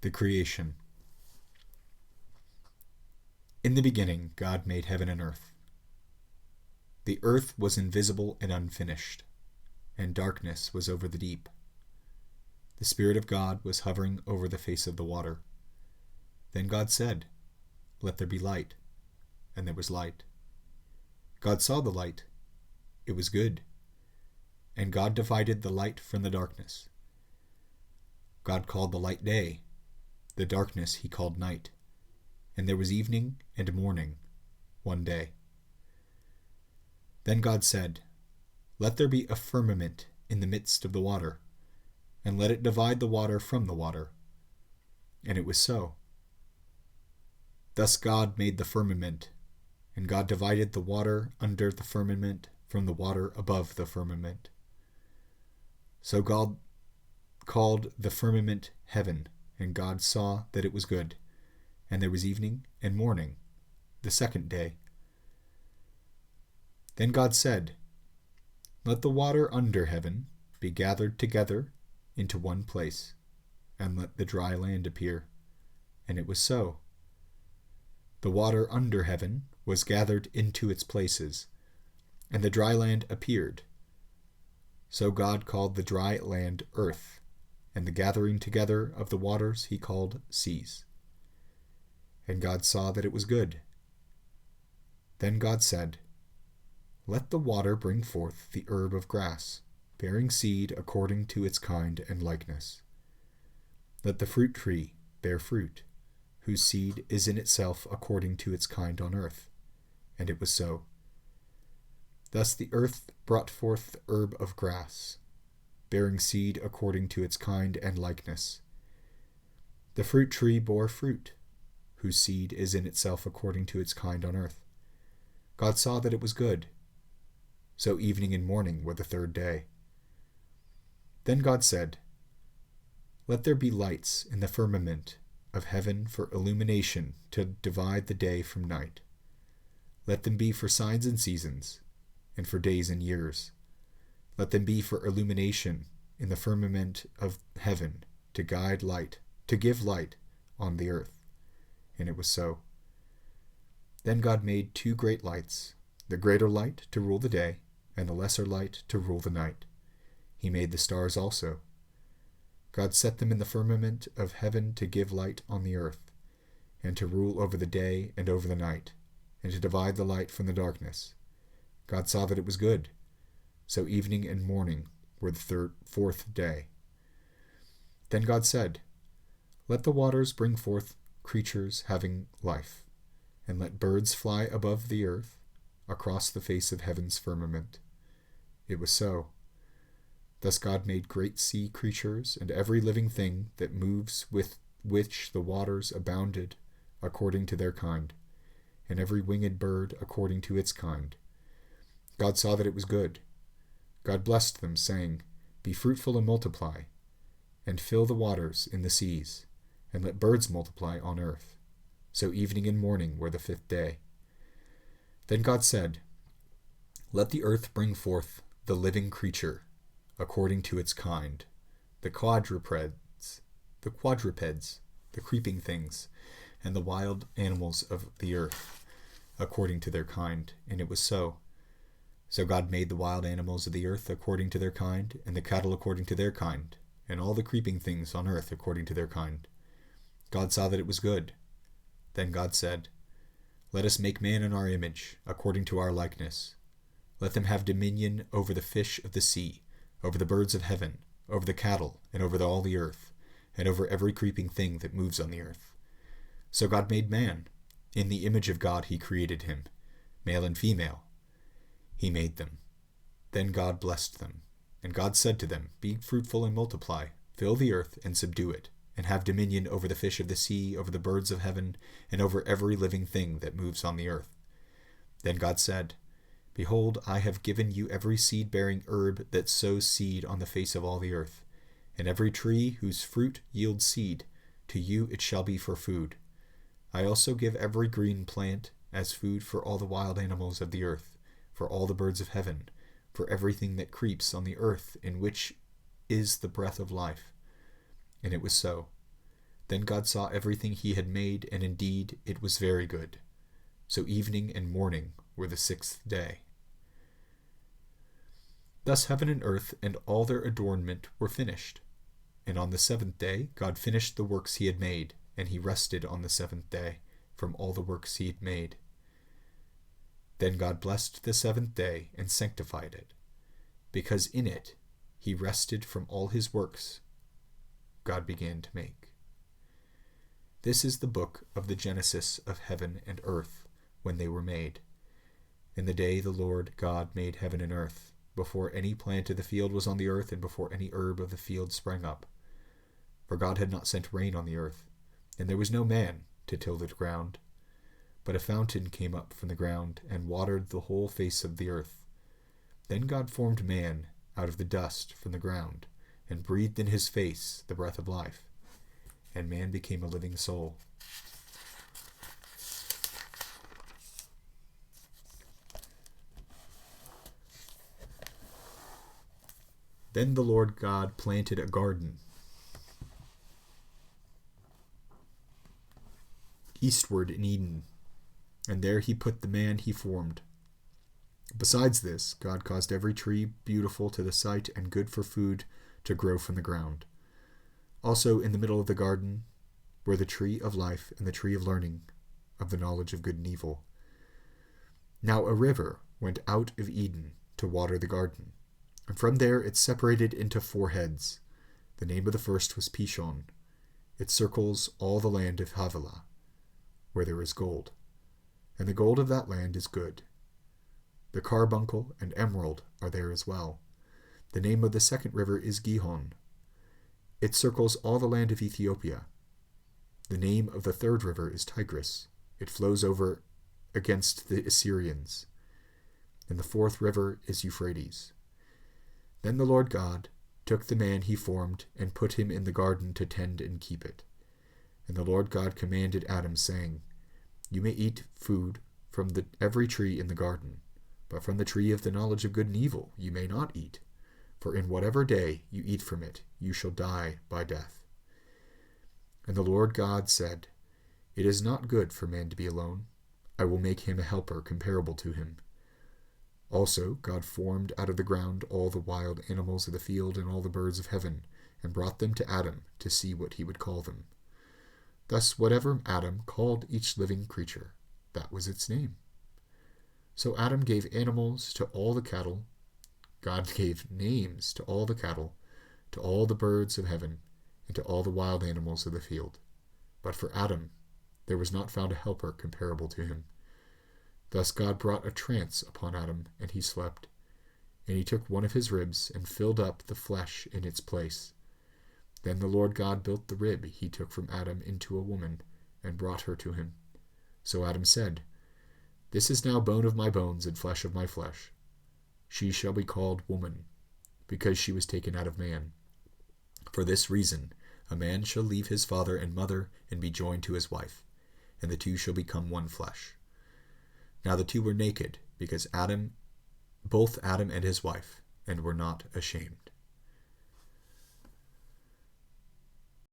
The creation. In the beginning, God made heaven and earth. The earth was invisible and unfinished, and darkness was over the deep. The Spirit of God was hovering over the face of the water. Then God said, "Let there be light," and there was light. God saw the light. It was good. And God divided the light from the darkness. God called the light day. The darkness he called night. And there was evening and morning, one day. Then God said, "Let there be a firmament in the midst of the water, and let it divide the water from the water." And it was so. Thus God made the firmament, and God divided the water under the firmament from the water above the firmament. So God called the firmament heaven, and God saw that it was good. And there was evening and morning, the second day. Then God said, "Let the water under heaven be gathered together into one place, and let the dry land appear." And it was so. The water under heaven was gathered into its places, and the dry land appeared. So God called the dry land earth, and the gathering together of the waters he called seas. And God saw that it was good. Then God said, "Let the water bring forth the herb of grass, bearing seed according to its kind and likeness. Let the fruit tree bear fruit, whose seed is in itself according to its kind on earth." And it was so. Thus the earth brought forth the herb of grass, bearing seed according to its kind and likeness. The fruit tree bore fruit, whose seed is in itself according to its kind on earth. God saw that it was good. So evening and morning were the third day. Then God said, "Let there be lights in the firmament of heaven for illumination to divide the day from night. Let them be for signs and seasons, and for days and years. Let them be for illumination in the firmament of heaven to give light on the earth." And it was so. Then God made two great lights, the greater light to rule the day, and the lesser light to rule the night. He made the stars also. God set them in the firmament of heaven to give light on the earth, and to rule over the day and over the night, and to divide the light from the darkness. God saw that it was good. So evening and morning were the fourth day. Then God said, "Let the waters bring forth creatures having life, and let birds fly above the earth across the face of heaven's firmament." It was so. Thus God made great sea creatures and every living thing that moves with which the waters abounded according to their kind, and every winged bird according to its kind. God saw that it was good. God blessed them, saying, "Be fruitful and multiply, and fill the waters in the seas, and let birds multiply on earth." So evening and morning were the fifth day. Then God said, "Let the earth bring forth the living creature according to its kind, the quadrupeds, the creeping things, and the wild animals of the earth according to their kind." And it was so. So God made the wild animals of the earth according to their kind, and the cattle according to their kind, and all the creeping things on earth according to their kind. God saw that it was good. Then God said, "Let us make man in our image, according to our likeness. Let them have dominion over the fish of the sea, over the birds of heaven, over the cattle, and over all the earth, and over every creeping thing that moves on the earth." So God made man. In the image of God he created him. Male and female he made them. Then God blessed them. And God said to them, "Be fruitful and multiply, fill the earth and subdue it, and have dominion over the fish of the sea, over the birds of heaven, and over every living thing that moves on the earth." Then God said, "Behold, I have given you every seed-bearing herb that sows seed on the face of all the earth, and every tree whose fruit yields seed, to you it shall be for food. I also give every green plant as food for all the wild animals of the earth, for all the birds of heaven, for everything that creeps on the earth in which is the breath of life." And it was so. Then God saw everything he had made, and indeed it was very good. So evening and morning were the sixth day. Thus heaven and earth and all their adornment were finished. And on the seventh day God finished the works he had made, and he rested on the seventh day from all the works he had made. Then God blessed the seventh day and sanctified it, because in it he rested from all his works God began to make. This is the book of the Genesis of heaven and earth when they were made. In the day the Lord God made heaven and earth, before any plant of the field was on the earth, and before any herb of the field sprang up. For God had not sent rain on the earth, and there was no man to till the ground. But a fountain came up from the ground, and watered the whole face of the earth. Then God formed man out of the dust from the ground, and breathed in his face the breath of life, and man became a living soul. Then the Lord God planted a garden eastward in Eden, and there he put the man he formed. Besides this, God caused every tree beautiful to the sight and good for food to grow from the ground. Also in the middle of the garden were the tree of life and the tree of learning, of the knowledge of good and evil. Now a river went out of Eden to water the garden, and from there it separated into 4 heads. The name of the first was Pishon. It circles all the land of Havilah, where there is gold, and the gold of that land is good. The carbuncle and emerald are there as well. The name of the second river is Gihon. It circles all the land of Ethiopia. The name of the third river is Tigris. It flows over against the Assyrians. And the fourth river is Euphrates. Then the Lord God took the man he formed and put him in the garden to tend and keep it. And the Lord God commanded Adam, saying, You may eat food from every tree in the garden, but from the tree of the knowledge of good and evil you may not eat, for in whatever day you eat from it you shall die by death. And the Lord God said, It is not good for man to be alone. I will make him a helper comparable to him. Also God formed out of the ground all the wild animals of the field and all the birds of heaven, and brought them to Adam to see what he would call them. Thus whatever Adam called each living creature, that was its name. So Adam gave animals to all the cattle. God gave names to all the cattle, to all the birds of heaven, and to all the wild animals of the field. But for Adam there was not found a helper comparable to him. Thus God brought a trance upon Adam, and he slept. And he took one of his ribs, and filled up the flesh in its place. Then the Lord God built the rib he took from Adam into a woman, and brought her to him. So Adam said, This is now bone of my bones and flesh of my flesh. She shall be called woman, because she was taken out of man. For this reason a man shall leave his father and mother, and be joined to his wife, and the two shall become one flesh. Now the two were naked, because both Adam and his wife, and were not ashamed.